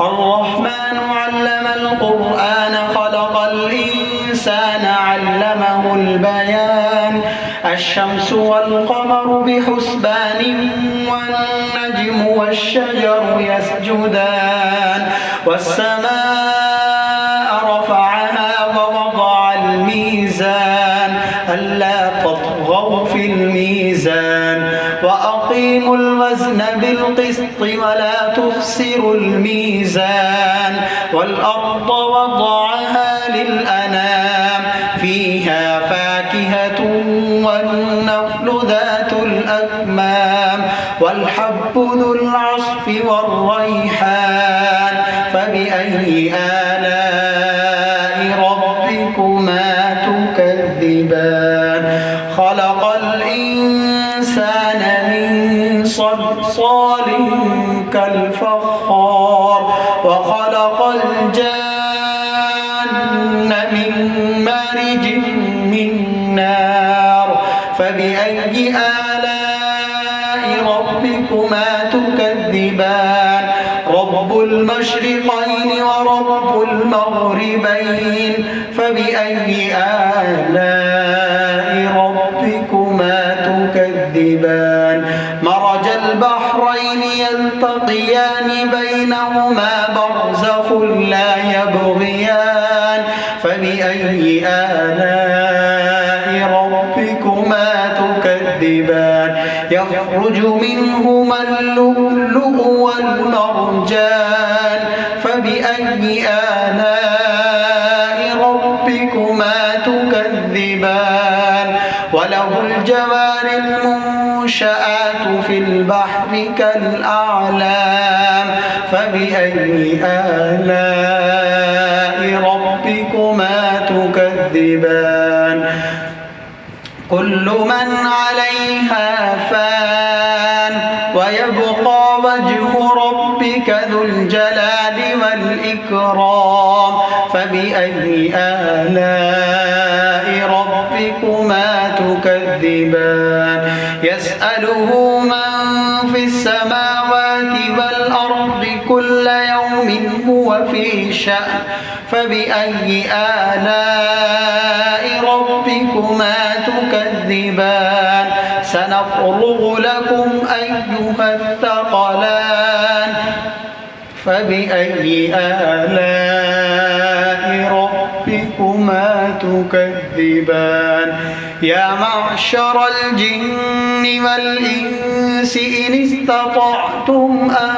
الرحمن علم القرآن خلق الإنسان علمه البيان الشمس والقمر بحسبان والنجم والشجر يسجدان والسماء رفعها ووضع الميزان ألا تطغوا في الميزان وأقيموا الوزن بالقسط ولا تخسروا الميزان والأرض وضعها للأنام فيها فاكهة والنخل ذات الأكمام والحب ذو العصف والريحان فبأي آلاء ربكما تكذبان خلق الإنسان من صلصال كالفخار وخلق الجان من مارج من نار فبأي آلاء ربكما تكذبان رب المشرقين ورب المغربين فبأي آلاء ربكما تكذبان مرج البحرين يلتقيان بينهما برزخ لا يبغيان فبأي آلاء ربكما تكذبان يخرج منهما اللؤلؤ والمرجان فبأي آلاء ربكما تكذبان وله الجوار المنشآت في البحر كالأعلام فبأي آلاء ربكما تكذبان كل من عليها فان ويبقى وجه ربك ذو الجلال والإكرام فبأي آلاء ربكما تكذبان يسأله من في السماوات والأرض كل يوم هو في شأن فبأي آلاء ربكما تكذبان سنفرغ لكم أيها الثقلان فبأي آلاء ربكما تكذبان يا معشر الجن والإنس إن استطعتم أن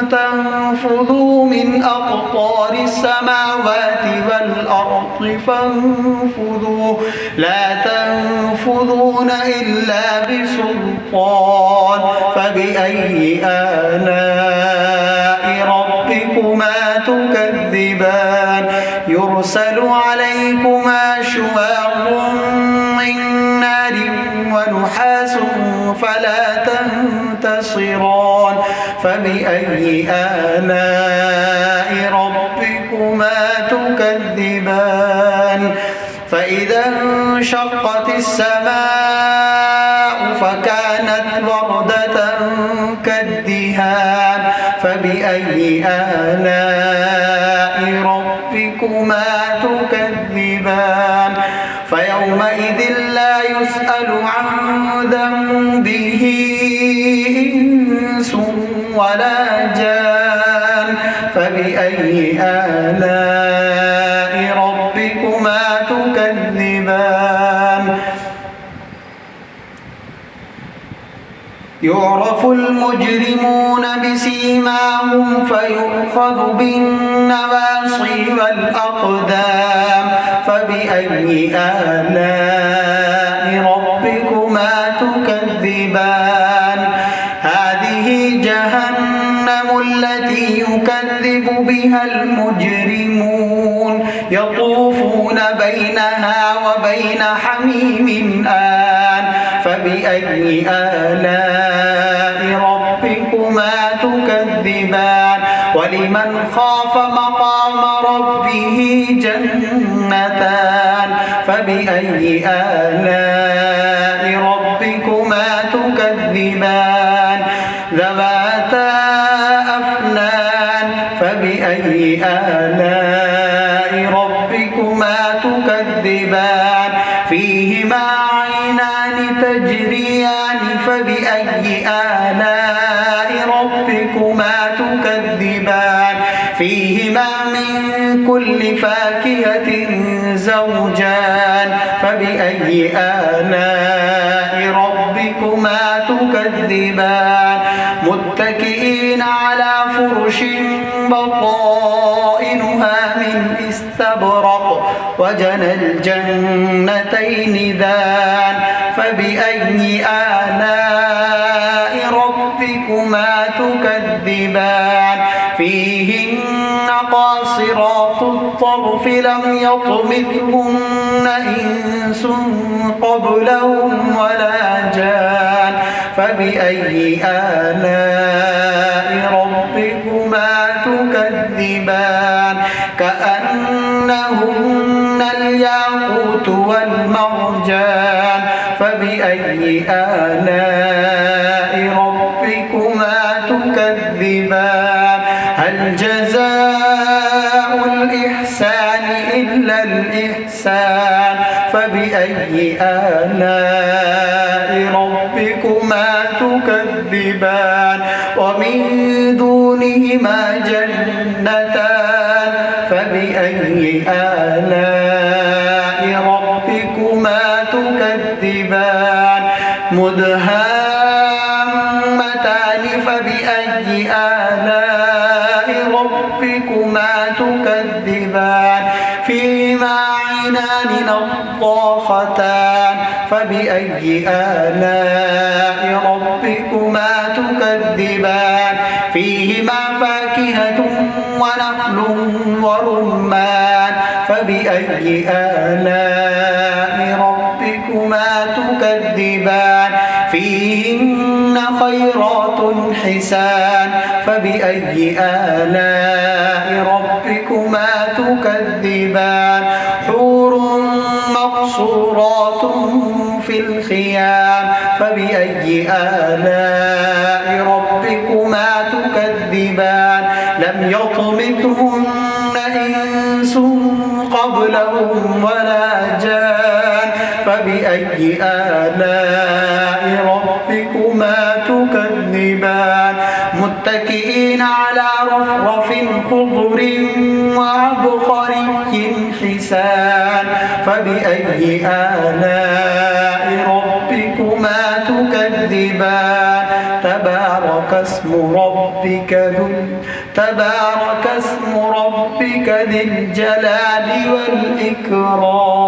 تنفذوا من أقطار السماوات والأرض فانفذوا لا تنفذون إلا بسلطان فبأي آلاء ربكما تكذبان يرسل عليكما شواظ من نار ونحاس فلا تنتصران فبأي آلاء ربكما تكذبان فإذا انشقت السماء فكانت وردة كالدهان فبأي آلاء ربكما تكذبان فيومئذ لا يسأل عن ذنبه إنس ولا جان فبأي آلاء ربكما تكذبان يعرف المجرمون بسيماهم فيؤخذ بالنواصي والأقدام فبأي آلاء ربكما تكذبان هذه جهنم التي يكذب بها المجرمون يطوفون بينها وبين حميم آن فبأي آلاء ربكما تكذبان ولمن خاف مقام ربه جنتان فبأي آلاء ربكما تكذبان ذواتا أفنان فبأي آلاء ربكما تكذبان فيهما عينان تجريان فبأي آلاء ربكما تكذبان فيهما من كل فاكهة زوجان فبأي آلاء ربكما تكذبان متكئين على فرش بطائنها من استبرق وجنى الجنتين دان فبأي آلاء ربكما تكذبان فيهن قاصرات الطرف لم يطمثهن إنس قبلهم ولا جان فبأي آلاء ربكما تكذبان كأنهن الياقوت والمرجان فبأي آلاء ربكما تكذبان هل جزاء الإحسان إلا الإحسان فبأي آلاء ربكما تكذبان ومن دونهما جنتان فبأي آلاء ربكما تكذبان مدهامتان فبأي آلاء ربكما تكذبان فيهما عينان نضاختان فبأي آلاء ربكما تكذبان فيهما فاكهة ونخل ورمان فبأي آلاء ربكما تكذبان فيهن خيرات حسان فبأي آلاء ربكما تكذبان حور مقصورات في الخيام فبأي آلاء ربكما تكذبان لم يطمثهن إنس قبلهم ولا جان فبأي آلاء ربكما تكذبان متكئين على رفرف خضر وعبقري حسان فبأي آلاء ربكما تكذبان تبارك اسم ربك ذي الجلال والإكرام